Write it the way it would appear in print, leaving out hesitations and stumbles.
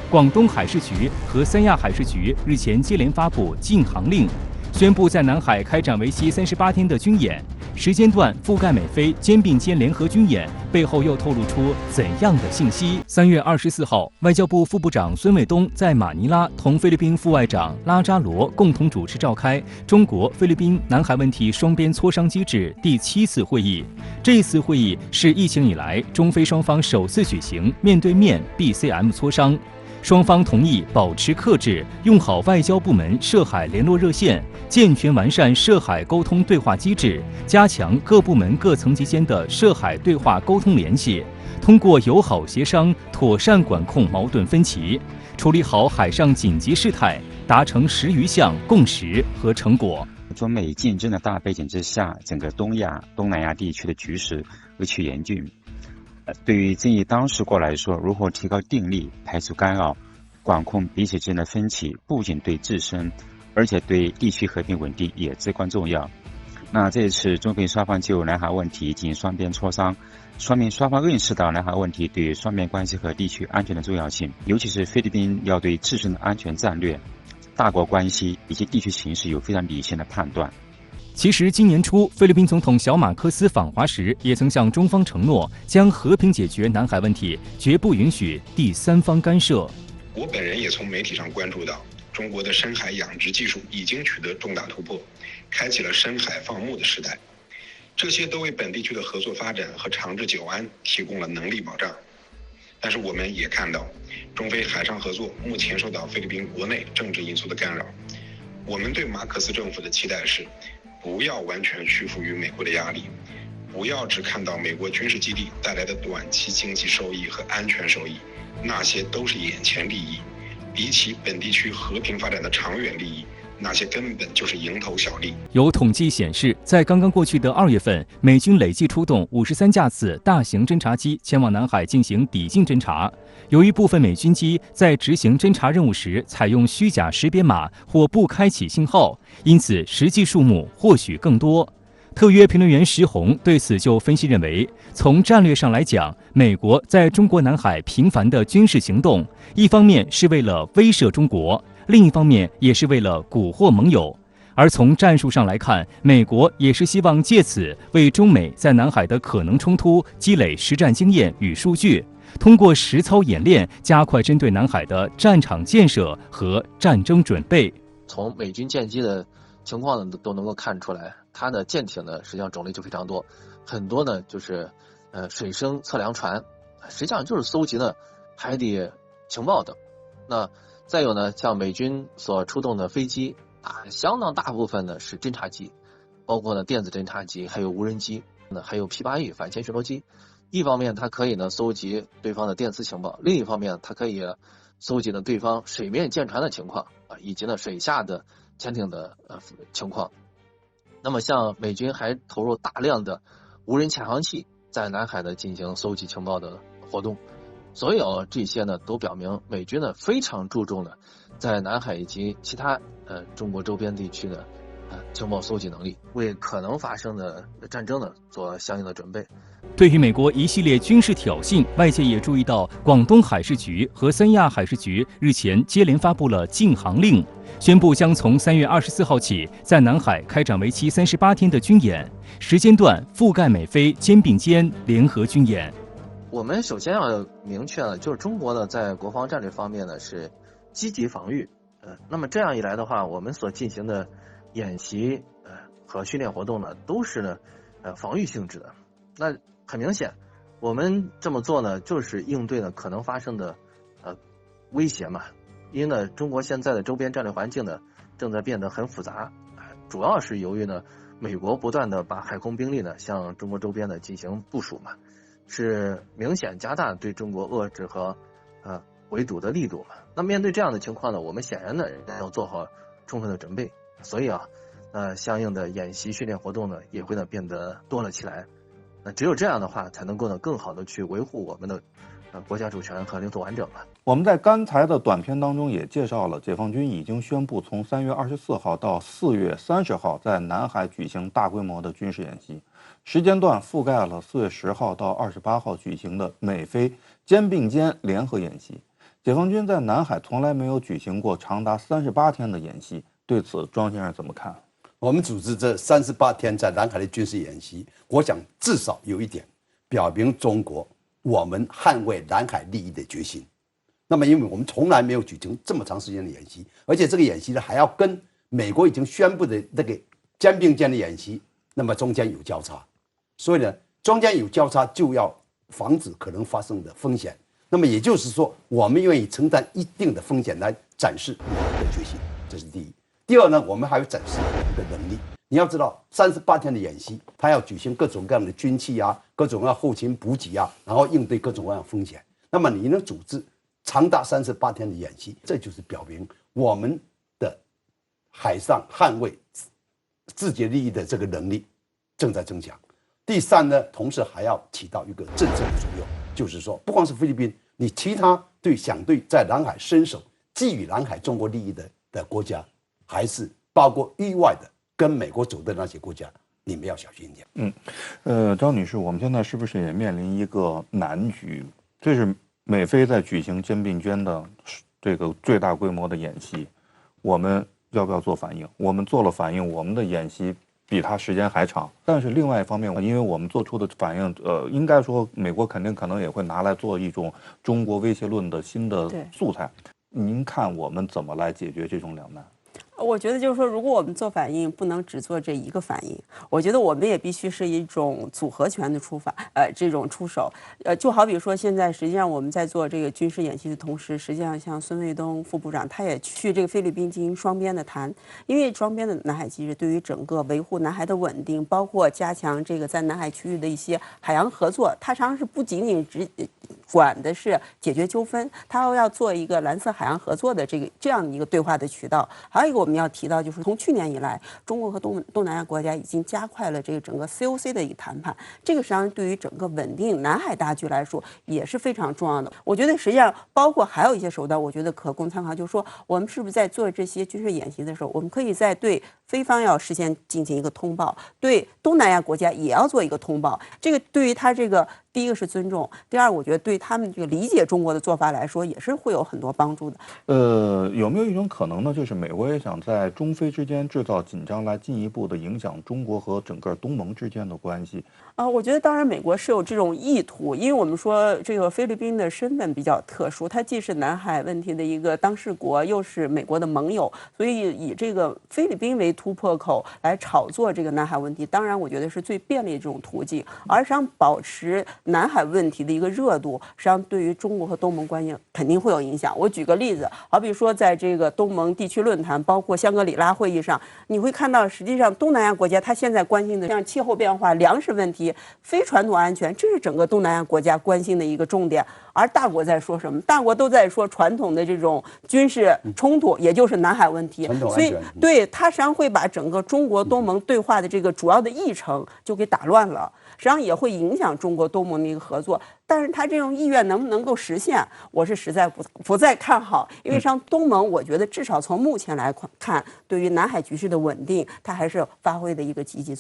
广东海事局和三亚海事局日前接连发布禁航令，宣布在南海开展为期38天的军演，时间段覆盖美菲肩并肩联合军演，背后又透露出怎样的信息？3月24号，外交部副部长孙卫东在马尼拉同菲律宾副外长拉扎罗共同主持召开中国菲律宾南海问题双边磋商机制第7次会议。这次会议是疫情以来中菲双方首次举行面对面 BCM 磋商。双方同意保持克制，用好外交部门涉海联络热线，健全完善涉海沟通对话机制，加强各部门各层级间的涉海对话沟通联系，通过友好协商妥善管控矛盾分歧，处理好海上紧急事态，达成10余项共识和成果。中美竞争的大背景之下，整个东亚、东南亚地区的局势日趋严峻。对于争议当事国来说，如何提高定力，排除干扰，管控彼此之间的分歧，不仅对自身，而且对地区和平稳定也至关重要。那这一次中菲双方就南海问题进行双边磋商，说明双方认识到南海问题对双边关系和地区安全的重要性，尤其是菲律宾要对自身的安全战略、大国关系以及地区形势有非常理性的判断。其实今年初，菲律宾总统小马克思访华时，也曾向中方承诺，将和平解决南海问题，绝不允许第三方干涉。我本人也从媒体上关注到，中国的深海养殖技术已经取得重大突破，开启了深海放牧的时代，这些都为本地区的合作发展和长治久安提供了能力保障。但是我们也看到，中菲海上合作目前受到菲律宾国内政治因素的干扰。我们对马克思政府的期待是，不要完全屈服于美国的压力，不要只看到美国军事基地带来的短期经济收益和安全收益，那些都是眼前利益，比起本地区和平发展的长远利益，那些根本就是蝇头小利。有统计显示，在刚刚过去的2月份，美军累计出动53架次大型侦察机前往南海进行抵近侦察。由于部分美军机在执行侦察任务时采用虚假识别码或不开启信号，因此实际数目或许更多。特约评论员石红对此就分析认为，从战略上来讲，美国在中国南海频繁的军事行动，一方面是为了威慑中国，另一方面也是为了蛊惑盟友。而从战术上来看，美国也是希望借此为中美在南海的可能冲突积累实战经验与数据，通过实操演练加快针对南海的战场建设和战争准备。从美军舰机的情况呢都能够看出来，它的舰艇呢实际上种类就非常多，很多呢就是水声测量船，实际上就是搜集呢海底情报的。那再有呢，像美军所出动的飞机相当大部分呢是侦察机，包括呢电子侦察机，还有无人机，还有 P8E 反潜巡逻机。一方面它可以呢搜集对方的电磁情报，另一方面它可以搜集呢对方水面舰船的情况以及呢水下的潜艇的情况。那么像美军还投入大量的无人潜航器在南海的进行搜集情报的活动。所有这些呢都表明美军呢非常注重呢在南海以及其他中国周边地区的情报搜集能力，为可能发生的战争呢做相应的准备。对于美国一系列军事挑衅，外界也注意到广东海事局和三亚海事局日前接连发布了禁航令，宣布将从3月24号起在南海开展为期38天的军演，时间段覆盖美菲肩并肩联合军演。我们首先要明确了，就是中国呢在国防战略方面呢是积极防御，那么这样一来的话，我们所进行的演习和训练活动呢都是呢防御性质的。那很明显，我们这么做呢就是应对呢可能发生的威胁嘛。因为呢中国现在的周边战略环境呢正在变得很复杂，主要是由于呢美国不断的把海空兵力呢向中国周边呢进行部署嘛，是明显加大对中国遏制和围堵的力度嘛。那面对这样的情况呢，我们显然呢要做好充分的准备，所以相应的演习训练活动呢也会呢变得多了起来。那只有这样的话，才能够呢更好的去维护我们的国家主权和领土完整嘛。我们在刚才的短片当中也介绍了，解放军已经宣布从3月24号到4月30号在南海举行大规模的军事演习，时间段覆盖了4月10号到28号举行的美菲肩并肩联合演习。解放军在南海从来没有举行过长达38天的演习，对此庄先生怎么看？我们组织这38天在南海的军事演习，我想至少有一点表明中国我们捍卫南海利益的决心。那么，因为我们从来没有举行这么长时间的演习，而且这个演习呢还要跟美国已经宣布的那个肩并肩的演习，那么中间有交叉，所以呢，中间有交叉就要防止可能发生的风险。那么也就是说，我们愿意承担一定的风险来展示我们的决心，这是第一。第二呢，我们还要展示我们的能力。你要知道，38天的演习，它要举行各种各样的军器啊，各种各样后勤补给啊，然后应对各种各样的风险。那么你能组织长达38天的演习，这就是表明我们的海上捍卫自己利益的这个能力正在增强。第三呢，同时还要起到一个震慑的作用，就是说，不光是菲律宾，你其他想对在南海伸手觊觎南海中国利益的国家，还是包括域外的跟美国走的那些国家，你们要小心一点。张女士，我们现在是不是也面临一个难局？这是美菲在举行肩并肩的这个最大规模的演习，我们要不要做反应？我们做了反应，我们的演习比它时间还长。但是另外一方面，因为我们做出的反应，应该说美国可能也会拿来做一种中国威胁论的新的素材。您看我们怎么来解决这种两难？我觉得就是说，如果我们做反应，不能只做这一个反应。我觉得我们也必须是一种组合拳的这种出手。就好比说，现在实际上我们在做这个军事演习的同时，实际上像孙卫东副部长他也去这个菲律宾进行双边的谈，因为双边的南海机制对于整个维护南海的稳定，包括加强这个在南海区域的一些海洋合作，它常常是不仅仅管的是解决纠纷，它要做一个蓝色海洋合作的这样一个对话的渠道。还有一个我们要提到，就是从去年以来，中国和东南亚国家已经加快了这个整个 COC 的一个谈判，这个实际上对于整个稳定南海大局来说也是非常重要的。我觉得实际上包括还有一些手段，我觉得可供参考，就是说我们是不是在做这些军事演习的时候，我们可以在对菲方要事先进行一个通报，对东南亚国家也要做一个通报。这个对于他这个第一个是尊重，第二我觉得对他们这个理解中国的做法来说也是会有很多帮助的。有没有一种可能呢？就是美国也想在中非之间制造紧张，来进一步的影响中国和整个东盟之间的关系？我觉得当然美国是有这种意图，因为我们说这个菲律宾的身份比较特殊，它既是南海问题的一个当事国，又是美国的盟友，所以以这个菲律宾为突破口来炒作这个南海问题，当然我觉得是最便利的这种途径。而实际上保持南海问题的一个热度，实际上对于中国和东盟关系肯定会有影响。我举个例子，好比说在这个东盟地区论坛，包括香格里拉会议上，你会看到实际上东南亚国家它现在关心的像气候变化、粮食问题、非传统安全，这是整个东南亚国家关心的一个重点。而大国在说什么？大国都在说传统的这种军事冲突，也就是南海问题。所以对它实际上会把整个中国东盟对话的这个主要的议程就给打乱了，实际上也会影响中国东盟的一个合作。但是它这种意愿能不能够实现，我是实在不再看好。因为像东盟，我觉得至少从目前来看，对于南海局势的稳定，它还是发挥的一个积极作用。